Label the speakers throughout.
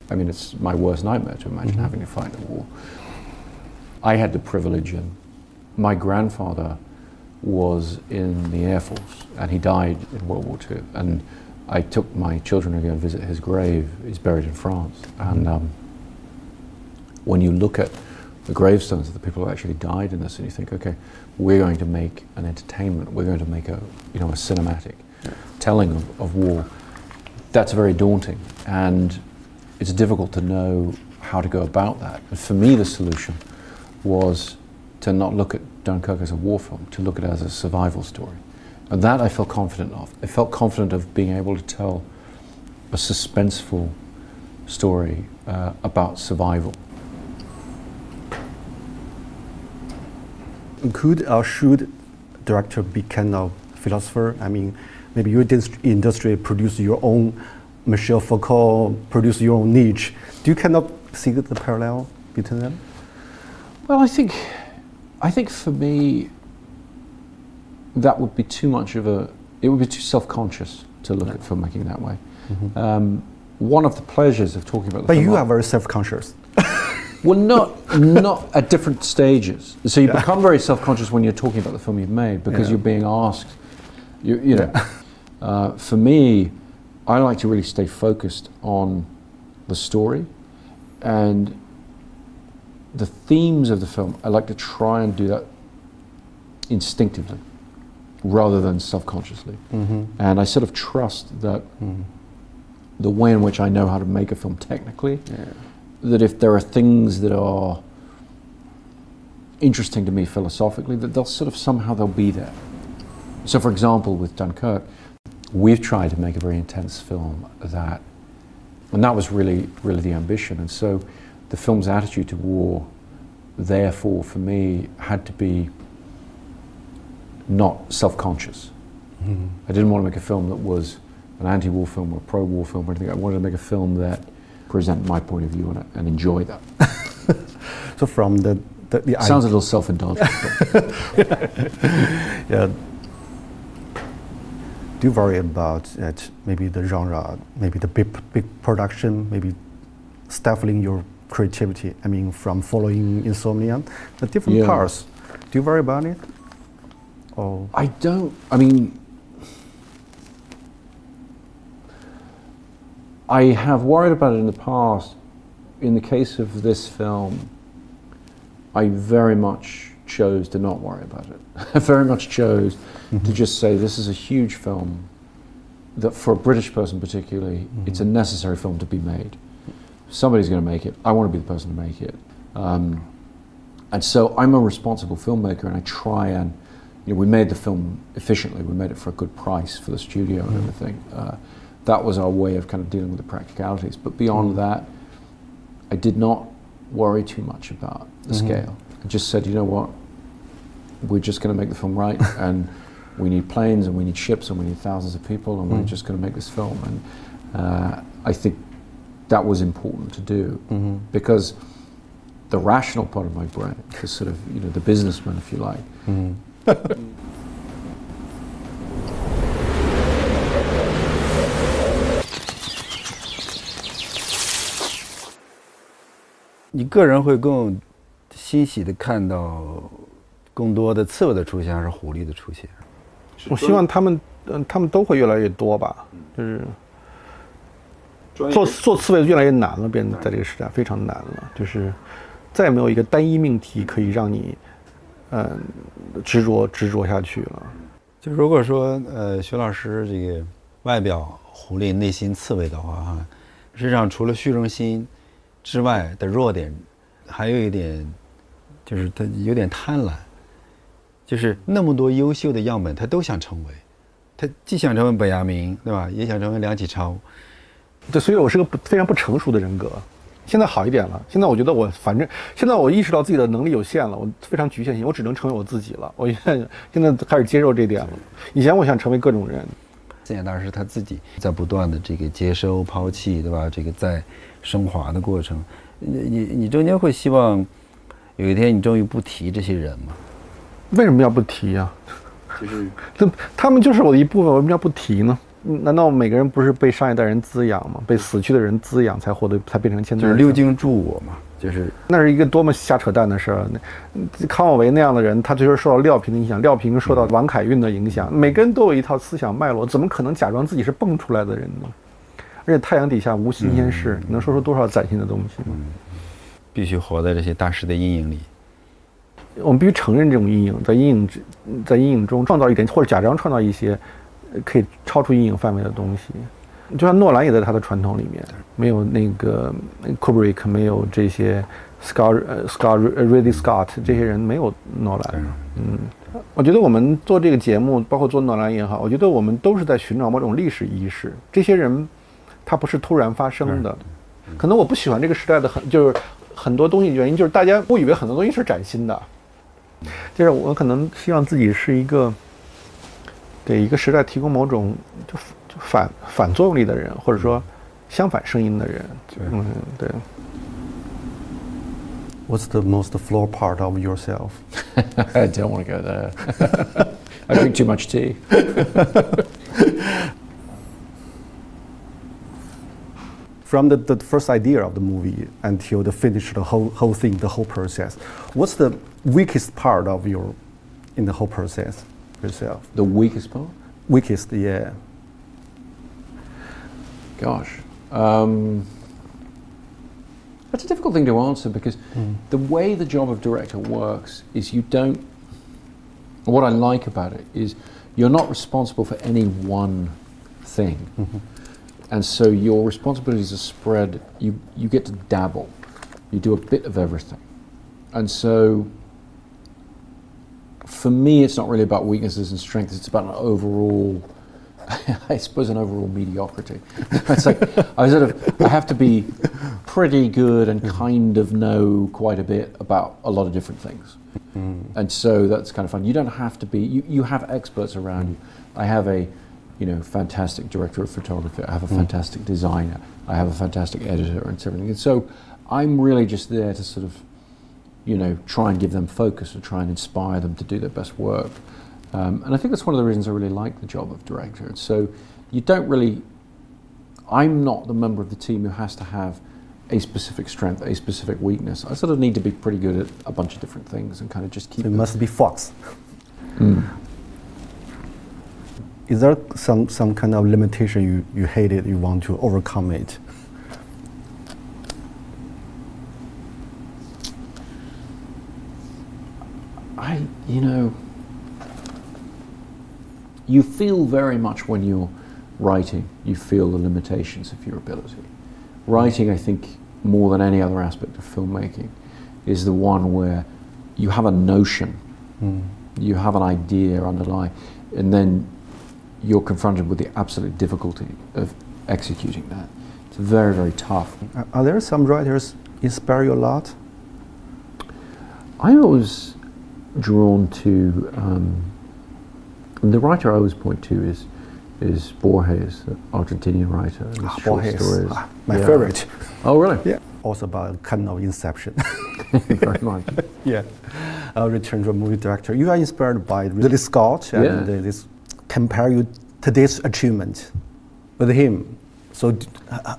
Speaker 1: I mean, it's my worst nightmare to imagine having to fight a war. I had the privilege, and my grandfather was in the Air Force, and he died in World War II. And I took my children to go and visit his grave. He's buried in France. And when you look at the gravestones of the people who actually died in this, and you think, okay, we're going to make an entertainment, we're going to make a cinematic telling of war, that's very daunting. And it's difficult to know how to go about that. And for me, the solution was to not look at Dunkirk as a war film, to look at it as a survival story. And that I felt confident of. I felt confident of being able to tell a suspenseful story about survival.
Speaker 2: Could or should director be kind of philosopher? I mean, maybe your industry produce your own Michel Foucault, produce your own Nietzsche. Do you kind of see the parallel between them?
Speaker 1: Well, I think for me, that would be too much of it would be too self-conscious to look at filmmaking that way. One of the pleasures of talking about the
Speaker 2: But
Speaker 1: film
Speaker 2: you are very self-conscious.
Speaker 1: Well, not at different stages. So you become very self-conscious when you're talking about the film you've made because you're being asked, you know. For me, I like to really stay focused on the story and the themes of the film. I like to try and do that instinctively rather than self-consciously. And I sort of trust that the way in which I know how to make a film technically, that if there are things that are interesting to me philosophically, that they'll be there. So for example, with Dunkirk, we've tried to make a very intense film and that was really the ambition. And so the film's attitude to war, therefore, for me, had to be not self-conscious. I didn't want to make a film that was an anti-war film or a pro-war film or anything. I wanted to make a film that presented my point of view and enjoy that.
Speaker 2: So from the
Speaker 1: sounds a little self-indulgent.
Speaker 2: Yeah. Do you worry about maybe the genre, maybe the big production, maybe stifling your creativity? I mean, from following Insomnia, the different parts. Do you worry about it? Or
Speaker 1: I don't. I mean, I have worried about it in the past. In the case of this film, I very much chose to not worry about it. I very much chose to just say this is a huge film that for a British person particularly, it's a necessary film to be made. Somebody's going to make it. I want to be the person to make it. And so I'm a responsible filmmaker and I try and, we made the film efficiently. We made it for a good price for the studio and everything. That was our way of kind of dealing with the practicalities. But beyond that, I did not worry too much about the scale. I just said, you know what, we're just going to make the film right, and we need planes, and we need ships, and we need thousands of people, and we're just going to make this film. And I think that was important to do, because the rational part of my brain, the sort of, the businessman, if you like,
Speaker 3: 你个人会更欣喜的看到更多的刺猬的出现，还是狐狸的出现？
Speaker 4: 我希望他们都会越来越多吧，就是做刺猬越来越难了，变得在这个时代非常难了，就是再也没有一个单一命题可以让你执着下去了。
Speaker 3: 就如果说徐老师这个外表狐狸内心刺猬的话哈，实际上除了虚荣心之外的弱点，还有一点就是他有点贪婪，就是那么多优秀的样本他都想成为，他既想成为本雅明，对吧，也想成为梁启超。
Speaker 4: 对，所以我是个非常不成熟的人格。现在好一点了，现在我觉得反正现在我意识到自己的能力有限了，我非常局限性，我只能成为我自己了。我现在开始接受这点了。以前我想成为各种人。
Speaker 3: 现在当然是他自己在不断的这个接收、抛弃，对吧？这个在升华的过程，你中间会希望有一天你终于不提这些人吗？
Speaker 4: 为什么要不提呀？就是他们就是我的一部分，为什么要不提呢？难道每个人不是被上一代人滋养吗？被死去的人滋养才变成现在？
Speaker 3: 就是六经助我嘛，就是
Speaker 4: 那是一个多么瞎扯淡的事儿。康有为那样的人，他就是受到廖平的影响，廖平受到王凯运的影响，每个人都有一套思想脉络，怎么可能假装自己是蹦出来的人呢？而且太阳底下无新鲜事，你能说出多少崭新的东西吗？
Speaker 3: 必须活在这些大师的阴影里。
Speaker 4: 我们必须承认这种阴影，在阴影中创造一点，或者假装创造一些可以超出阴影范围的东西。就像诺兰也在他的传统里面，没有那个 Kubrick， 没有这些 Ridley Scott 这些人，没有诺兰。我觉得我们做这个节目，包括做诺兰也好，我觉得我们都是在寻找某种历史意识。这些人，他不是突然发生的。可能我不喜欢这个时代的就是很多东西，原因就是大家误以为很多东西是崭新的。就是我可能希望自己是一个给一个时代提供某种就反作用力的人，或者说相反声音的人。对。
Speaker 2: What's the most flawed part of yourself?
Speaker 1: I don't want to go there. I drink too much tea.
Speaker 2: From the first idea of the movie until the finish, the whole thing, the whole process, what's the weakest part of in the whole process yourself?
Speaker 1: The weakest part?
Speaker 2: Weakest, yeah.
Speaker 1: Gosh. That's a difficult thing to answer because the way the job of director works is what I like about it is you're not responsible for any one thing. And so your responsibilities are spread, you get to dabble. You do a bit of everything. And so for me, it's not really about weaknesses and strengths, it's about an overall, I suppose, an overall mediocrity. It's like I have to be pretty good and kind of know quite a bit about a lot of different things. And so that's kind of fun. You don't have to be, you have experts around you. I have a fantastic director of photography. I have a fantastic designer. I have a fantastic editor and everything. And so I'm really just there to sort of, try and give them focus or try and inspire them to do their best work. And I think that's one of the reasons I really like the job of director. So I'm not the member of the team who has to have a specific strength, a specific weakness. I sort of need to be pretty good at a bunch of different things and kind of just keep
Speaker 2: so it must be Fox. Is there some kind of limitation you hated, you want to overcome it?
Speaker 1: You feel very much when you're writing, you feel the limitations of your ability. Writing, I think, more than any other aspect of filmmaking, is the one where you have a notion, you have an idea underlying, and then you're confronted with the absolute difficulty of executing that. It's very, very tough.
Speaker 2: Are there some writers inspire you a lot?
Speaker 1: I'm always drawn to, the writer I always point to is Borges, the Argentinian writer. And his short stories.
Speaker 2: My favorite.
Speaker 1: Oh, really?
Speaker 2: Yeah. Also about kind of inception.
Speaker 1: Very much.
Speaker 2: Yeah. I'll return to a movie director. You are inspired by Ridley Scott and this compare today's achievement with him. So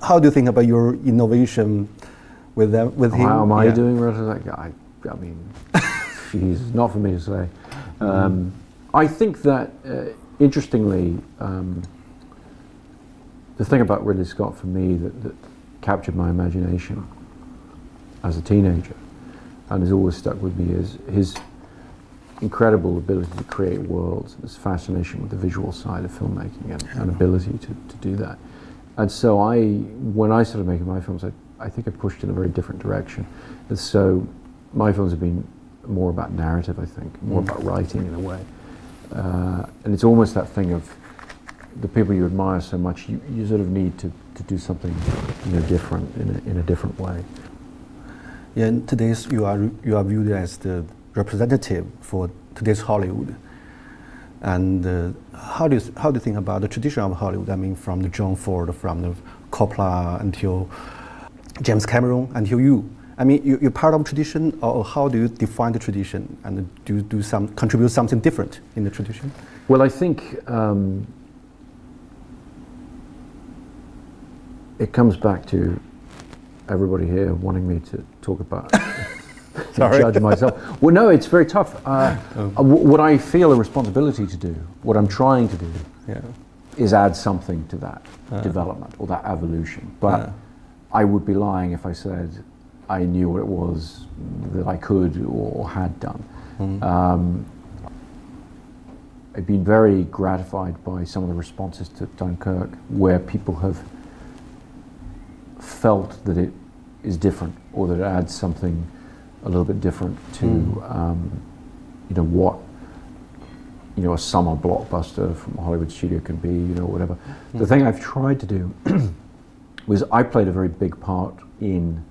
Speaker 2: how do you think about your innovation with him?
Speaker 1: How am I doing relative to that guy? I mean, geez, not for me to say. I think that, interestingly, the thing about Ridley Scott for me that captured my imagination as a teenager and has always stuck with me is his incredible ability to create worlds, his fascination with the visual side of filmmaking and ability to do that. And so when I started making my films, I think I pushed in a very different direction. And so my films have been more about narrative, I think, more about writing in a way. And it's almost that thing of the people you admire so much, you sort of need to do something different in a different way.
Speaker 2: Yeah, and today's you are viewed as the representative for today's Hollywood. And how do you think about the tradition of Hollywood? I mean, from the John Ford, from the Coppola until James Cameron, until you. I mean, you're part of tradition, or how do you define the tradition? And do you contribute something different in the tradition?
Speaker 1: Well, I think it comes back to everybody here wanting me to talk about judge myself. Well, no, it's very tough. What I feel a responsibility to do, what I'm trying to do, is add something to that development or that evolution. But I would be lying if I said I knew what it was that I could or had done. I've been very gratified by some of the responses to Dunkirk, where people have felt that it is different or that it adds something a little bit different to what a summer blockbuster from a Hollywood studio can be, whatever. The thing I've tried to do was I played a very big part in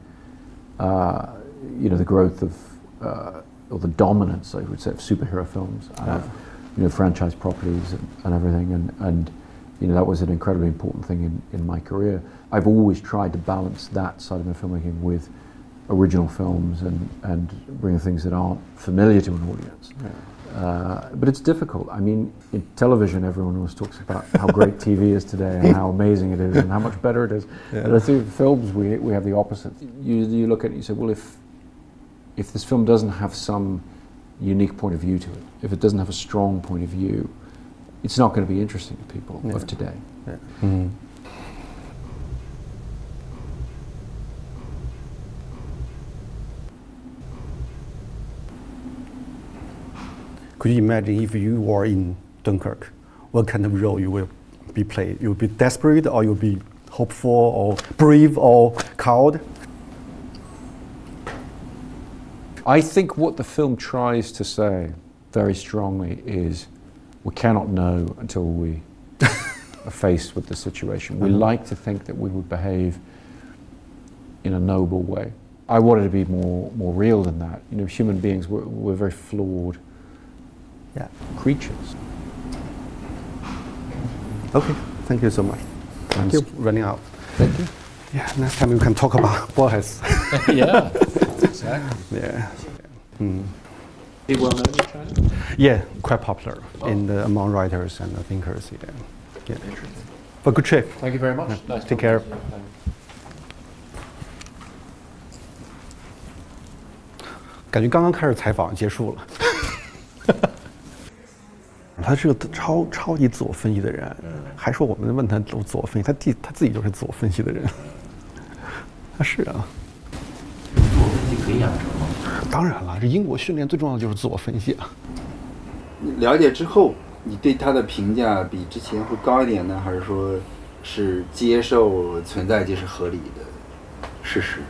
Speaker 1: the growth of or the dominance, I would say, of superhero films, franchise properties and everything, and that was an incredibly important thing in my career. I've always tried to balance that side of my filmmaking with original films and bring things that aren't familiar to an audience. But it's difficult. I mean, in television, everyone always talks about how great TV is today and how amazing it is and how much better it is. But I think films, we have the opposite. You look at it and you say, well, if this film doesn't have some unique point of view to it, if it doesn't have a strong point of view, it's not going to be interesting to people of today.
Speaker 2: Could you imagine if you were in Dunkirk, what kind of role you will be played? You will be desperate, or you will be hopeful, or brave, or cowed?
Speaker 1: I think what the film tries to say very strongly is we cannot know until we are faced with the situation. We like to think that we would behave in a noble way. I wanted to be more real than that. Human beings, we're very flawed creatures.
Speaker 2: Okay, thank you so much.
Speaker 1: Thank
Speaker 2: I'm
Speaker 1: you.
Speaker 2: Running out.
Speaker 1: Thank you.
Speaker 2: Yeah, next time we can talk about boys.
Speaker 1: Yeah, exactly.
Speaker 2: Yeah.
Speaker 1: Be well known in China?
Speaker 2: Yeah, quite popular among writers and thinkers. Yeah. But good trip.
Speaker 1: Thank you very much. Nice
Speaker 2: Take care. 感觉刚刚开始采访结束了。他是个超级自我分析的人，还说我们问他自我分析，他自己就是自我分析的人。他是啊。自我分析可以养成吗？当然了，这英国训练最重要的就是自我分析啊。
Speaker 3: 了解之后，你对他的评价比之前会高一点呢，还是说是接受存在即是合理的事实？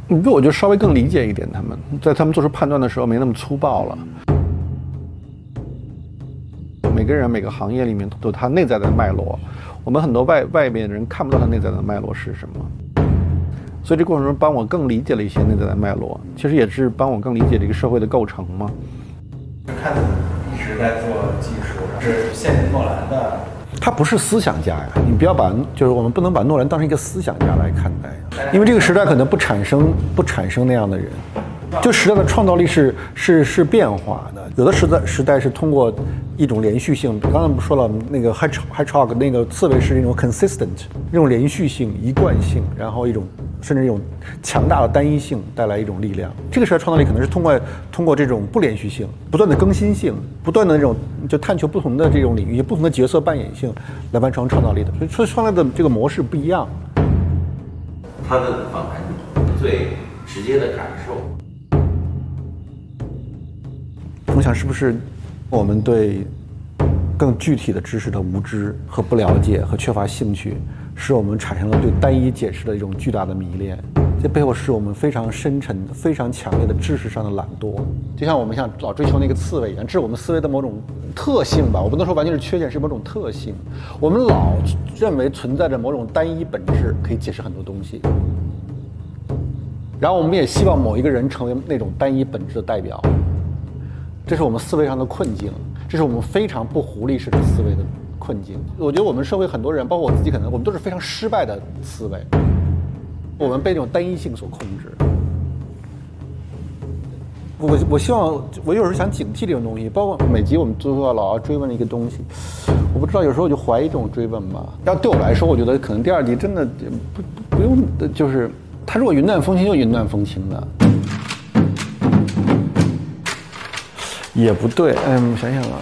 Speaker 4: 我就稍微更理解一点，在他们做出判断的时候没那么粗暴了。每个人每个行业里面都有他内在的脉络，我们很多外面的人看不到他内在的脉络是什么，所以这过程中帮我更理解了一些内在的脉络，其实也是帮我更理解这个社会的构成嘛。
Speaker 5: 看你一直在做技术，是现诺兰的。
Speaker 4: 他不是思想家呀，你不要就是我们不能把诺兰当成一个思想家来看待，因为这个时代可能不产生那样的人。就时代的创造力是变化的，有的时代是通过一种连续性，刚才不说了，那个 hedgehog 那个刺猬是一种 consistent， 这种连续性、一贯性，然后甚至一种强大的单一性带来一种力量。这个时代创造力可能是通过这种不连续性、不断的更新性、不断的那种就探求不同的这种领域、不同的角色扮演性来完成创造力的。所以创造的这个模式不一样。
Speaker 6: 他的访谈最直接的感受。
Speaker 2: 我想是不是我们对更具体的知识的无知和不了解和缺乏兴趣，使我们产生了对单一解释的一种巨大的迷恋。这背后是我们非常深沉、非常强烈的知识上的懒惰。就像我们想老追求那个刺猬一样，这是我们思维的某种特性吧。我不能说完全是缺陷，是某种特性。我们老认为存在着某种单一本质可以解释很多东西，然后我们也希望某一个人成为那种单一本质的代表。这是我们思维上的困境，这是我们非常不狐狸式的思维的困境。我觉得我们社会很多人，包括我自己，可能我们都是非常失败的思维，我们被这种单一性所控制。
Speaker 4: 我希望我有时候想警惕这种东西，包括每集我们都说老要追问一个东西，我不知道有时候我就怀疑这种追问吧。要对我来说，我觉得可能第2集真的不用，就是他如果云淡风轻就云淡风轻的，也不对。我想想啊。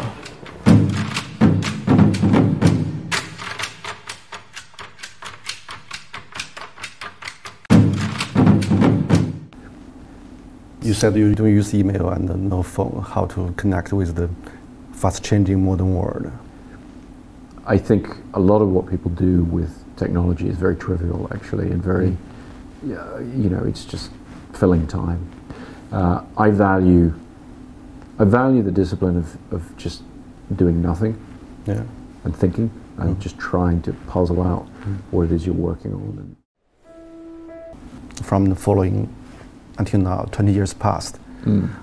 Speaker 2: You said you don't use email and no phone. How to connect with the fast-changing modern world?
Speaker 1: I think a lot of what people do with technology is very trivial, actually, and very, it's just filling time. I value the discipline of just doing nothing, and thinking, and just trying to puzzle out what it is you're working on.
Speaker 2: From the following until now, 20 years passed.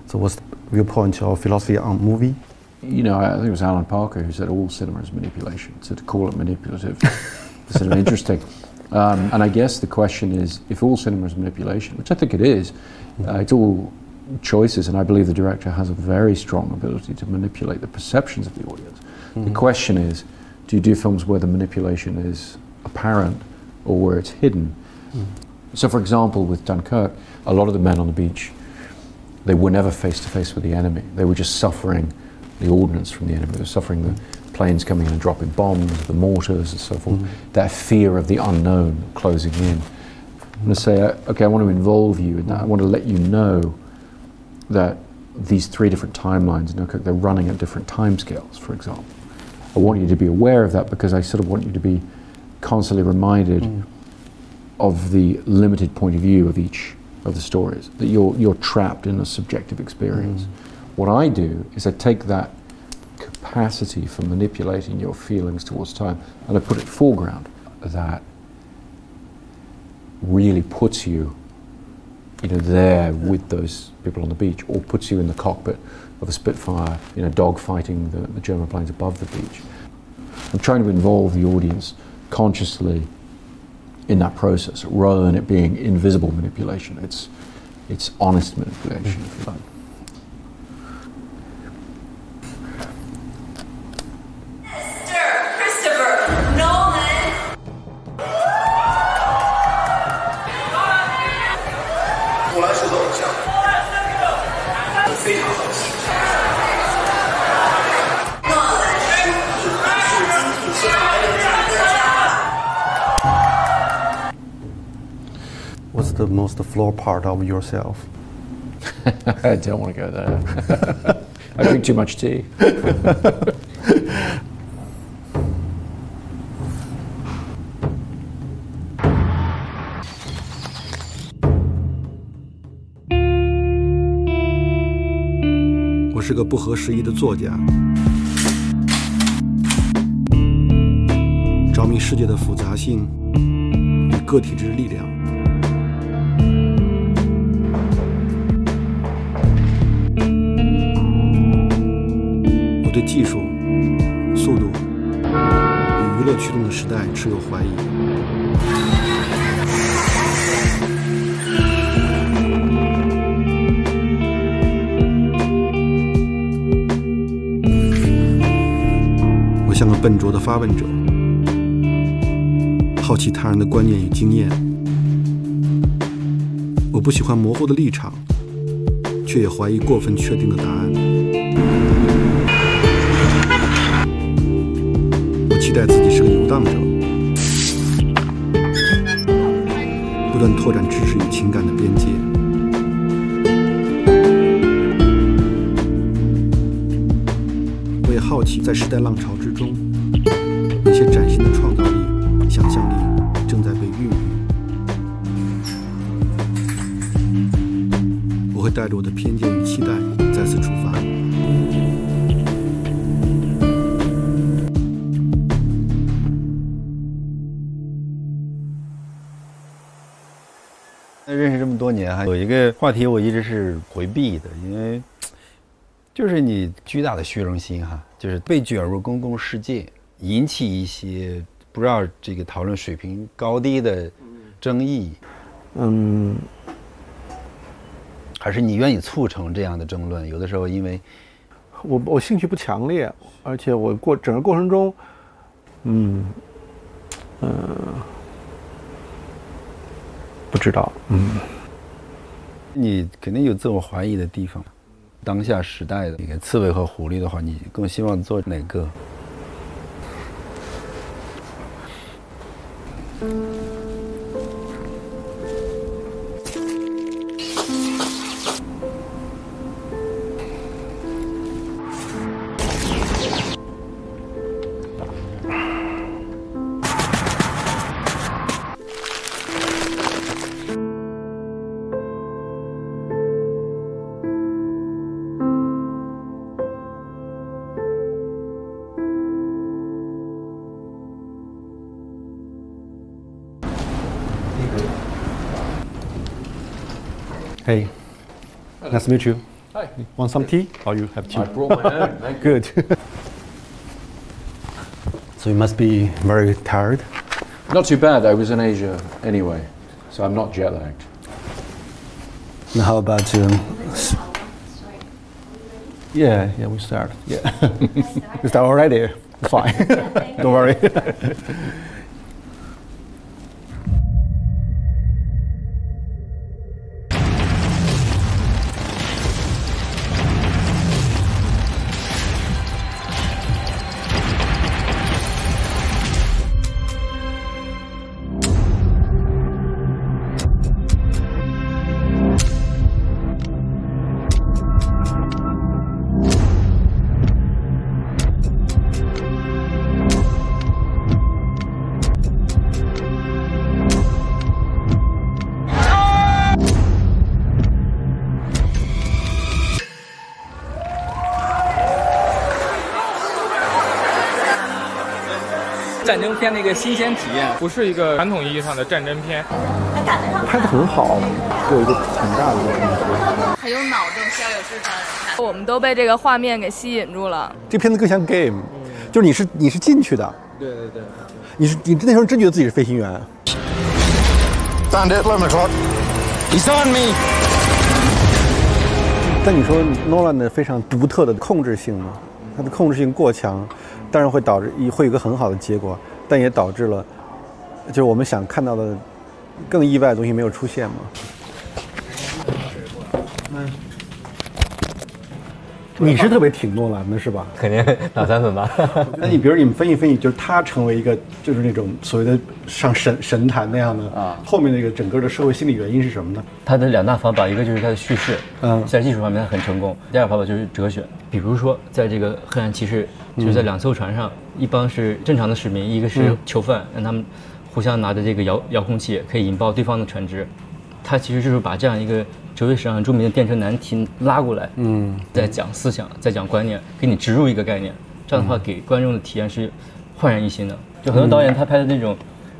Speaker 2: So what's the viewpoint or philosophy on movie?
Speaker 1: I think it was Alan Parker who said all cinema is manipulation. So to call it manipulative is sort of interesting. And I guess the question is, if all cinema is manipulation, which I think it is, it's all choices, and I believe the director has a very strong ability to manipulate the perceptions of the audience. The question is, do you do films where the manipulation is apparent or where it's hidden? So for example, with Dunkirk, a lot of the men on the beach, they were never face to face with the enemy. They were just suffering the ordnance from the enemy. They were suffering the planes coming in and dropping bombs, the mortars and so forth. That fear of the unknown closing in. I'm going to say, okay, I want to involve you in that. I want to let you know that these 3 different timelines in Dunkirk, they're running at different timescales, for example. I want you to be aware of that because I sort of want you to be constantly reminded of the limited point of view of each of the stories, that you're trapped in a subjective experience. What I do is I take that capacity for manipulating your feelings towards time and I put it foreground. That really puts you, there with those people on the beach, or puts you in the cockpit of a Spitfire, dog fighting the German planes above the beach. I'm trying to involve the audience consciously in that process, rather than it being invisible manipulation. It's honest manipulation, if you like.
Speaker 7: Mr. Christopher Nolan.
Speaker 8: 诺兰是我的偶像，我非常好奇。
Speaker 7: 诺兰是精品商业战略家。
Speaker 2: What's the most flawed part of yourself?
Speaker 1: I don't want to go there. I drink too much tea.
Speaker 2: 我是个不合时宜的作家，着迷世界的复杂性与个体之力量。我对技术、速度与娱乐驱动的时代持有怀疑。我像个笨拙的发问者，好奇他人的观念与经验。我不喜欢模糊的立场，却也怀疑过分确定的答案。我期待自己是个游荡者，不断拓展知识与情感的边界。我也好奇，在时代浪潮之中，那些崭新的创造力、想象力正在被孕育。我会带着我的偏见与期待再次出发。
Speaker 3: 认识这么多年，还有一个话题我一直是回避的，因为就是你巨大的虚荣心哈，就是被卷入公共世界，引起一些不知道这个讨论水平高低的争议。还是你愿意促成这样的争论？有的时候因为
Speaker 4: 我兴趣不强烈，而且我整个过程中，不知道，
Speaker 3: 你肯定有自我怀疑的地方。当下时代的那个刺猬和狐狸的话，你更希望做哪个？Hey,
Speaker 4: nice to meet you. Hi. Want some tea? Or you have tea?
Speaker 1: I brought my own. Thank you.
Speaker 4: Good. So you must be very tired.
Speaker 1: Not too bad. I was in Asia anyway, so I'm not jet lagged.
Speaker 4: Now how about Yeah, we start. Yeah. We start already. Fine. Don't worry.
Speaker 5: 战争片的一个新鲜体验，不是一个传统意义上的战争片。
Speaker 4: 拍得很好，有一个很大的问题。
Speaker 9: 很有脑洞，需要有智商的人看。我们都被这个画面给吸引住了。
Speaker 4: 这片子更像 game，就是你是进去的。
Speaker 5: 对对对。
Speaker 4: 你那时候真觉得自己是飞行员。
Speaker 8: Stand it, 11 o'clock. He's on me.
Speaker 4: 但你说诺兰的非常独特的控制性呢？它的控制性过强，当然会导致会有一个很好的结果，但也导致了，就是我们想看到的更意外的东西没有出现嘛。你是特别挺诺兰的是吧？
Speaker 10: 肯定打3分吧。
Speaker 4: 那你比如你们分析分析，就是他成为一个就是那种所谓的上神坛那样的啊，后面那个整个的社会心理原因是什么呢？
Speaker 10: 他的2大方法，一个就是他的叙事，在技术方面他很成功；第二个方法就是哲学，比如说在这个黑暗骑士，就是在2艘船上，一帮是正常的市民，一个是囚犯，让他们互相拿着这个遥控器可以引爆对方的船只。他其实就是把这样一个哲学史上很著名的电车难题拉过来，在讲思想，在讲观念，给你植入一个概念，这样的话给观众的体验是焕然一新的。就很多导演他拍的那种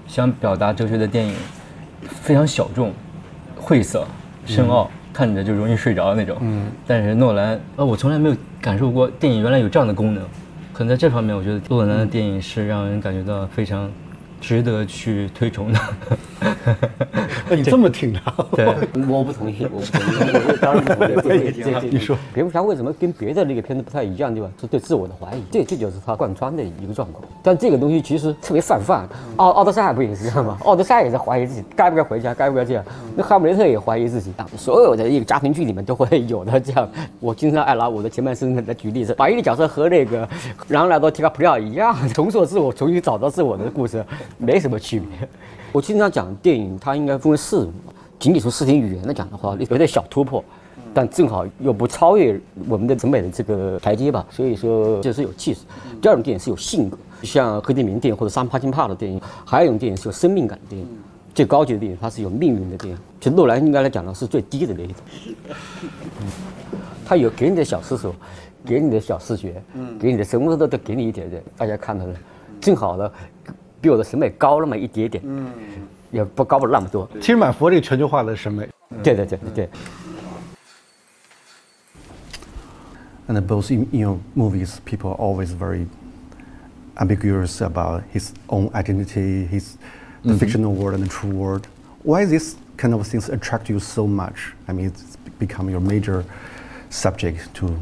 Speaker 10: 想表达哲学的电影，非常小众、晦涩、深奥，看着就容易睡着的那种。但是诺兰，我从来没有感受过电影原来有这样的功能。可能在这方面，我觉得诺兰的电影是让人感觉到非常值得去推崇的。
Speaker 4: 那你这么挺他？
Speaker 10: 对，
Speaker 11: 我不同意，我当然不同意。
Speaker 4: 你说，
Speaker 11: 蝙蝠侠为什么跟别的那个片子不太一样，对吧？是对自我的怀疑，这就是他贯穿的一个状况。但这个东西其实特别泛泛，奥德赛不也是这样吗？奥德赛也在怀疑自己该不该回家，该不该这样。那哈姆雷特也怀疑自己，所有的一个家庭剧里面都会有的这样。我经常爱拿我的前半生来举例子，把一个角色和那个让来到提卡普里奥一样，重塑自我，重新找到自我的故事，没什么区别。我经常讲电影，它应该分为4种，仅仅从视听语言来讲的话，有点小突破，但正好又不超越我们的审美的这个台阶吧，所以说这是有气势。第二种电影是有性格，像黑泽明电影或者山帕金帕的电影，还有一种电影是有生命感的电影，最高级的电影它是有命运的电影。其实诺兰应该来讲呢是最低的那一种，他有给你的小思索，给你的小视觉，给你的什么都给你一点点，大家看到了，正好的。比我的审美高那么一点点，也不高不那么多。
Speaker 4: 其实蛮符合这个全球化的审美。
Speaker 11: 对。
Speaker 2: And both in your movies, people are always very ambiguous about his own identity, the fictional world and the true world. Why this kind of things attract you so much? I mean, it's become your major subject to.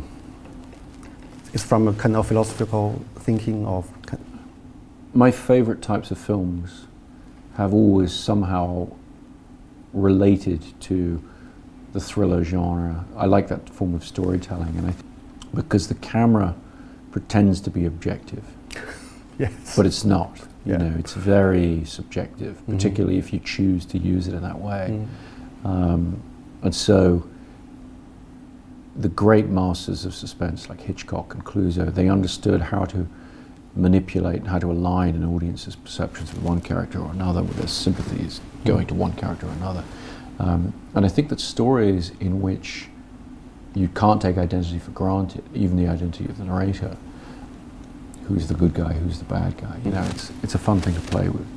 Speaker 2: It's from a kind of philosophical thinking of.
Speaker 1: My favorite types of films have always somehow related to the thriller genre. I like that form of storytelling, and because the camera pretends to be objective,
Speaker 2: yes,
Speaker 1: but it's not. You know, it's very subjective, particularly if you choose to use it in that way. And so, the great masters of suspense, like Hitchcock and Clouseau, they understood how to manipulate and how to align an audience's perceptions with one character or another, with their sympathies going to one character or another. And I think that stories in which you can't take identity for granted, even the identity of the narrator, who's the good guy, who's the bad guy, you know, it's a fun thing to play with.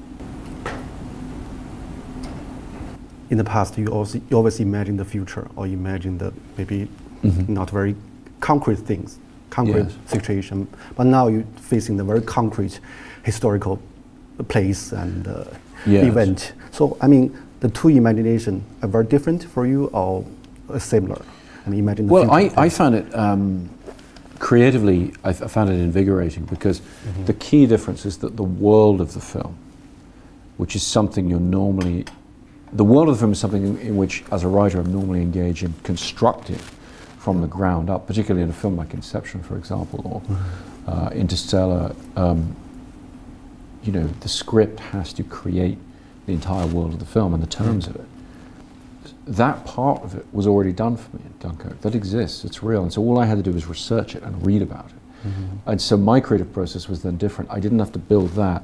Speaker 2: In the past, you always imagine the future, or imagine the maybe not very concrete things, concrete situation. But now you're facing the very concrete historical place and event. So, I mean, the two imagination are very different for you, or similar? I mean, imagine the future.
Speaker 1: I found it creatively. I found it invigorating because the key difference is that the world of the film, which is something you're normally, the world of the film is something in which, as a writer, I'm normally engaged in constructing from the ground up, particularly in a film like Inception, for example, or Interstellar. You know, the script has to create the entire world of the film and the terms of it. That part of it was already done for me in Dunkirk. That exists, it's real. And so all I had to do was research it and read about it. And so my creative process was then different. I didn't have to build that